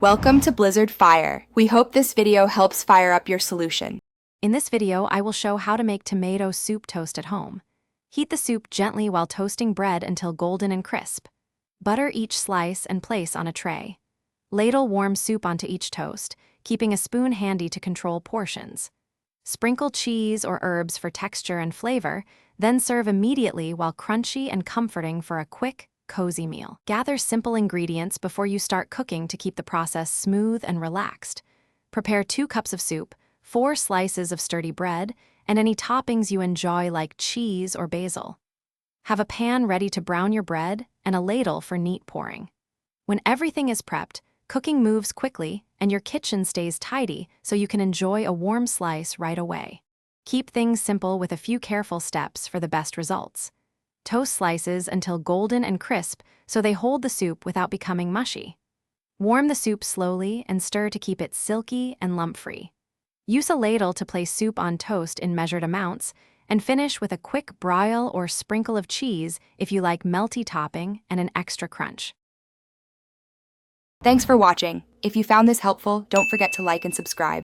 Welcome to Blizzard Fire. We hope this video helps fire up your solution. In this video, I will show how to make tomato soup toast at home. Heat the soup gently while toasting bread until golden and crisp. Butter each slice and place on a tray. Ladle warm soup onto each toast, keeping a spoon handy to control portions. Sprinkle cheese or herbs for texture and flavor, then serve immediately while crunchy and comforting for a quick, cozy meal. Gather simple ingredients before you start cooking to keep the process smooth and relaxed. Prepare 2 cups of soup, 4 slices of sturdy bread, and any toppings you enjoy like cheese or basil. Have a pan ready to brown your bread and a ladle for neat pouring. When everything is prepped, cooking moves quickly and your kitchen stays tidy so you can enjoy a warm slice right away. Keep things simple with a few careful steps for the best results. Toast slices until golden and crisp so they hold the soup without becoming mushy. Warm the soup slowly and stir to keep it silky and lump-free. Use a ladle to place soup on toast in measured amounts and finish with a quick broil or sprinkle of cheese if you like melty topping and an extra crunch. Thanks for watching. If you found this helpful, don't forget to like and subscribe.